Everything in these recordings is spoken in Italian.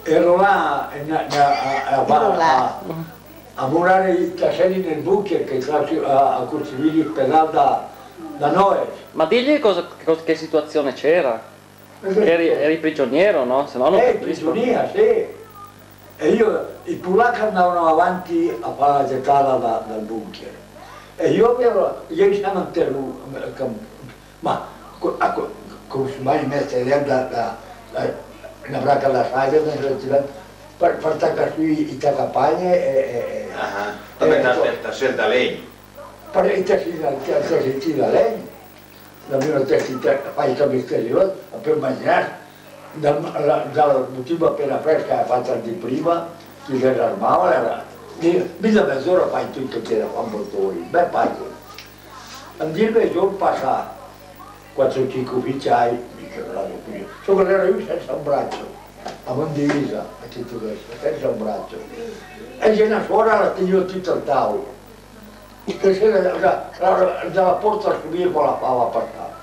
Ero là a murare i caselli nel bunker che a costruire il pedale da noi. Ma digli che situazione c'era. Eri prigioniero, no? Se no non capisco. Prigionia, sì. E i polacchi andavano avanti a fare la gettata dal bunker. E ieri siamo interrotti, ma come si mai mette una braca alla faglia per taccare sui i campagne e per scelta legno. Per i tessiti da legno, l'abbiamo tessiti fai il per mangiare, dal motivo appena fresca fatta di prima, che si armava, era mezza mezz'ora fai tutto che era un bottone, ben fatto. Andiamo e giorno passa 4-5 ufficiali, solo che era io senza un braccio, a divisa, a tutto questo, senza un braccio. E ce n'è fuori la tenevo tutto al tavolo. Dalla porta a subire con la fava a passare.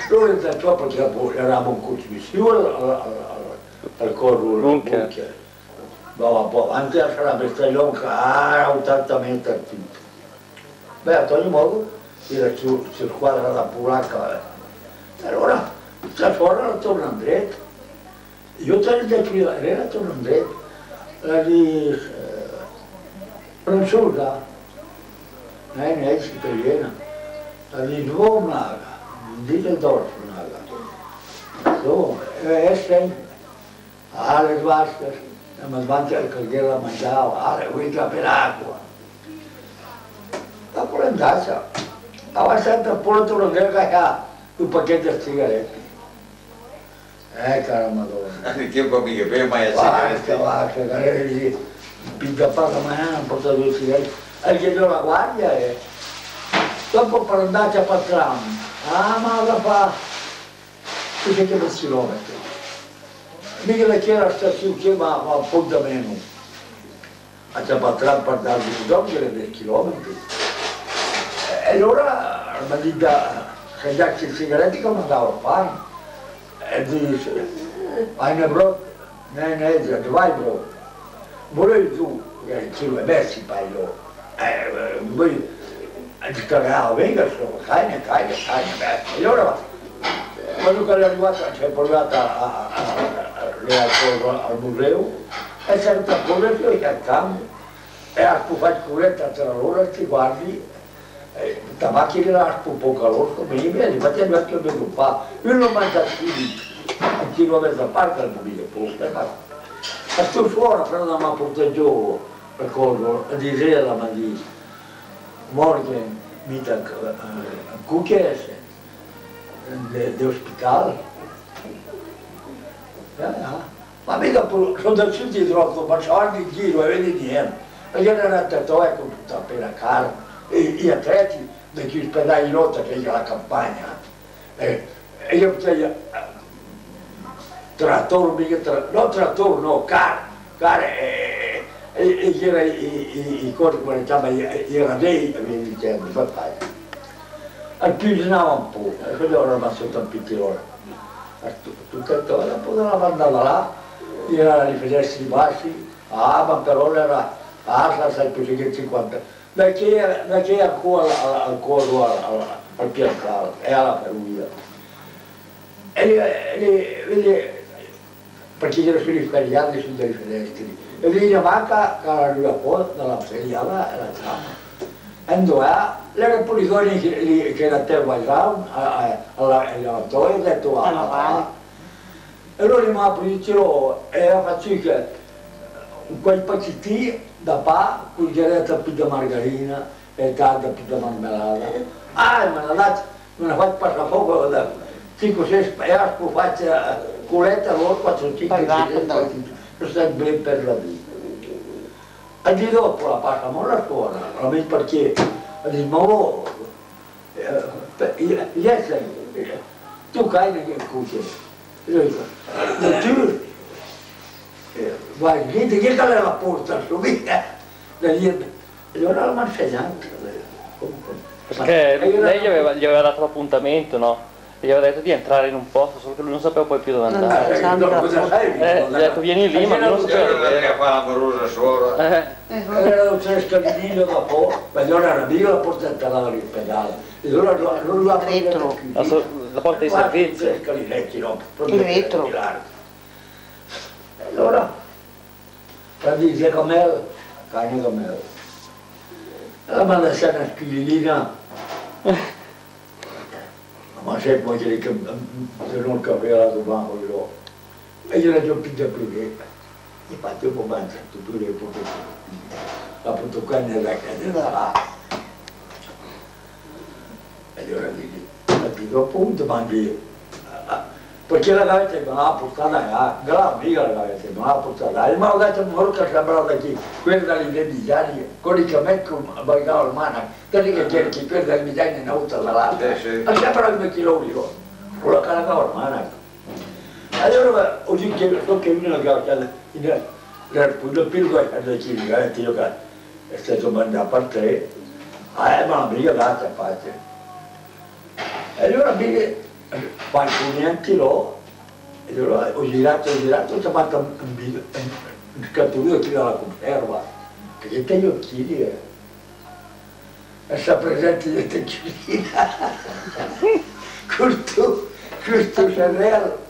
Loro da ciò perché eravamo un costruzione al corpo del bunker. Anche a la Bestaglione, era 80 metri al tutto. Beh, ad ogni modo, era su squadra da polacca. Allora, sta fuori la torna andretta. Io te ne detto la torna andretta. La di Franzusa, ne italiana. La di Dvornaga, di Düsseldorf naga. So, Essen, alle Wasser, ma davanti al caldiera mangiava, alle guida per acqua. Dopo l'andazza, aveva sempre un po' la torna andretta un pacchetto di sigarette. Cara Madonna. Che un po' mica, per mai a sigarette. Pinta paga mangiare un po' di sigarette. E chiedo la guardia e dopo per andare a Patram. Ma da fa 20 chilometri. Mica la chiera stazione, ma un po' da meno. A Patram per dare un giorno che era 10 chilometri. E allora mi dice che già che sigarette che mandavo a fare. E dice, eine Brot, nein, zwei Brot. Volevi tu, che ci lo messi poi loro. Voi, venga, keine, beh. E allora, quando è arrivata, ci è portata al museo, è sempre a correre che accambio. E ha fatto curetta tra loro, ti guardi, la macchina era un po' calorosa, ma io mi arrivati a anche a fa. Io non mangio più, a chilometri a parte al mobile posto, ma sto fuori, però non mi ha portato giù, ricordo, a dire la mattina, morgen, Mittag, Kuchen, dell'ospedale. Ma mica sono da tutti troppo, ma c'ho anche in giro e vedi niente. Perché era andato con tutta appena cara. E gli atleti degli ospedali di lotta che era la campagna. E io potevo trattore, no, car e c'era i corpi come chiama, era lei, mi diceva, papà. Al più cenava un po', e quello era rimasto un pittirone. Tutto il tempo la mandava là, era a rivedersi i bassi, ma però era la sai più che 50. Da che ancora al corpo al piazzale e alla Perugia. E perché c'era sui feriati su dei finestre. E lì la macca che arriva fuori dalla feriata e la chiama. E dove le poliziotti che era te guardavano alla toia e detto e allora mi ha preso e ha fatto che quel pacchettino da pa, con geretta più da margarina e tanta più da marmellata. Me l'ha fatto passare poco da 5-6 spaiati, poi faccio culetta loro 4-5 per stare ben per la vita. E di dopo la passano alla scuola, perché dice, ma tu cai nel cucino. Io dico, tu vai, niente, che è la porta subito, e allora l'ho insegnato. Perché lei gli aveva dato l'appuntamento, no? Gli aveva detto di entrare in un posto, solo che lui non sapeva poi più dove andare. Cosa sai? Gli ha detto vieni lì, ma lui non sapeva C'era dove. che fa l'amorosa suora. Era un scalino dopo, ma allora era mica la porta entrava lì in pedale. E allora non lo ha Retro. La porta di servizio. Tre scalinetti, no? Il retro. E allora, dice com'è, cane com'è. La manda a stare una spillina. Ma se poi che se non capiva la domanda, e io la già più che infatti un po' mangiato pure un po' la puttocana da cadere e allora dico appunto mangi perché la gavetta non l'ha portata la mica la gavetta non l'ha portata e mi ha detto porca sembrava che quella dagli indiani con i camecchi baigava la mano quelli che quella dagli indiani in auto dall'altra ma sembrava come chiloni con la caricava la mano allora oggi che so che uno la il pilgo è da chi è stato mandato a parte ma non mi ha dato a parte e allora mi qualcuno anche lo e allora ho girato ho chiamato un scattolino qui dalla conferma che te gli occhi e sta presente di te chiudina questo cervello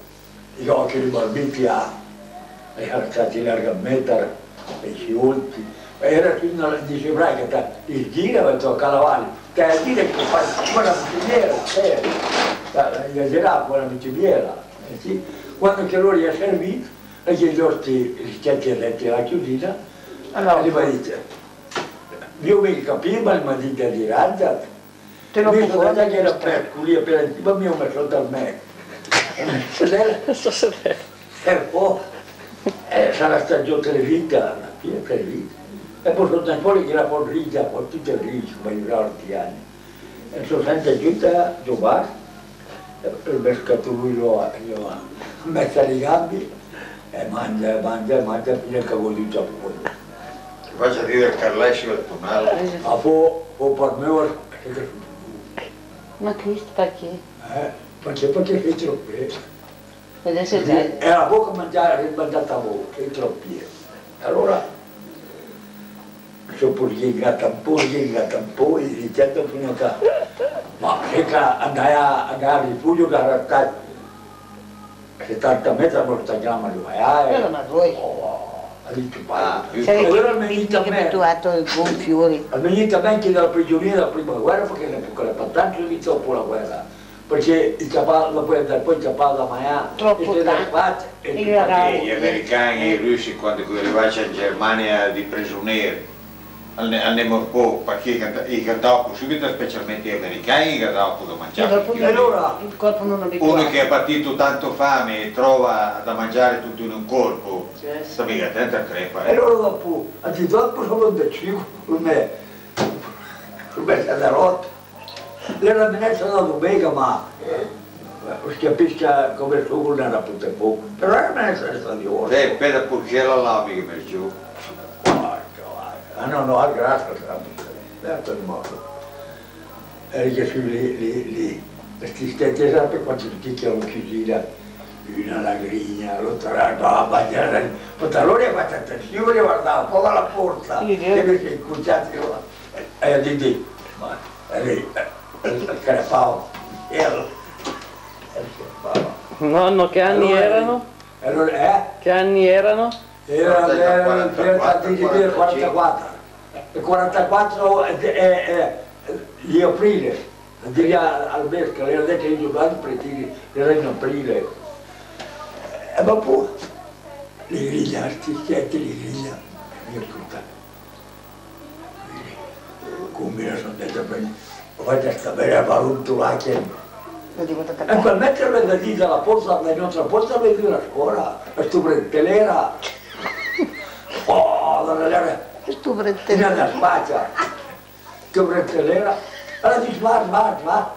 gli occhi di barbiti erano stati largamente e sciolti era fino alla diceva che il gira e tocca la valle che a dire che fa una bicicliera gli girava una bicicliera sì? Quando che loro gli ha servito e gli orti gli schiacchieretti la chiusina allora gli mi dice io mi capivo il madito di razza mi sono detto che era per lì per il tipo mi ho messo dal me sarà stato televisiva, e poi sono ancora che la porrita, poi tutti i ricchi, come i altri anni. E sono sempre giunta a giocare, e il pescatore ha messo le gambe, e mangia, fino a che vuole tutto a poi. Ti faccio dire il Carlesio e il Tonale. Ma poi per me, Ma questo perché? perché sei troppo. Adesso già. Era poco mangiare, rimandata a voi, sei troppo. Allora, sono pure llegata un po', e dicendo fino a che, ma se che andai a rifugio che era stato 70 metri non stagliamo lui, Però ma voi? ha detto Sai allora che mi mi dice a me, abituato ai gonfiori. mi dice a me che dalla prigionia della prima guerra, perché le pattanti iniziò pure la guerra, perché il cavallo, poi il cavallo a Maia, Troppo tanto, E gli americani e i russi quando arrivavano in Germania di prigionieri andiamo un po' perché i cantavano subito, specialmente gli americani che cantavano da mangiare. E allora Il corpo non abituato. Uno che ha patito tanto fame e trova da mangiare tutto in un colpo, sta mica attento a crepa. e allora dopo, dopo sono deciso per me è da rotto. L'era venuta da domenica, ma si capisce come il suo non era potuto poco, però era venuta di ora. Per perché la lavi che mi giù. No, grazie, è morto. E che sono lì, questi stetti sempre quando tutti che hanno chiuso una lagrigna, l'altra a mangiare, ma allora ha fatto attenzione, guardava un po' alla porta, e mi si è incrociati e ha detto, ma lì, il crepavo, Nonno, che anni erano? Allora, Che anni erano? Era il 44. Il 44 di aprile, di al Besca, le hanno detto che io vado per era in aprile. E dopo li griglia, sti schiatti li griglia, mi ascolta. Come mi sono detto bene, guarda sta bene a valuntare che e per metterlo da lì dalla porta, la nostra porta vedi una scuola, e tu prettelera. Oh, dall'era, Tu fino pretendere. alla spaccia. Tu prettelera, allora dici va.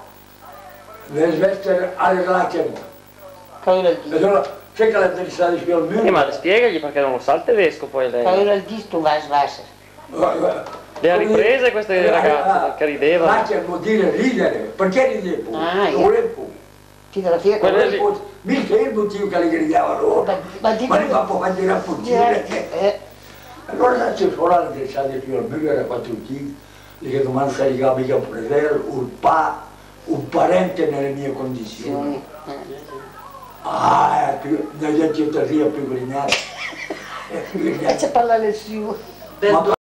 Le sveste alle lacrime. Cavolo il E allora, c'è che la interessata di più al mio. Ma spiegagli perché non lo sa il tedesco poi lei. Cavolo il disto vas. Le ha riprese queste ragazze che ridevano. Lacrime vuol dire ridere, perché ridevo? Ah, Lo volevo. Fotografia con Quelle lì. Mica il motivo che li gridavano, Ma di ma li fa poi mandare a fuggire. Eh, Allora la circolare del Sade più almeno era 4 kg, che domani si arriva mica a prendere un parente nelle mie condizioni. Ah, negli agitatori più grignati. Faccia parlare su. Ma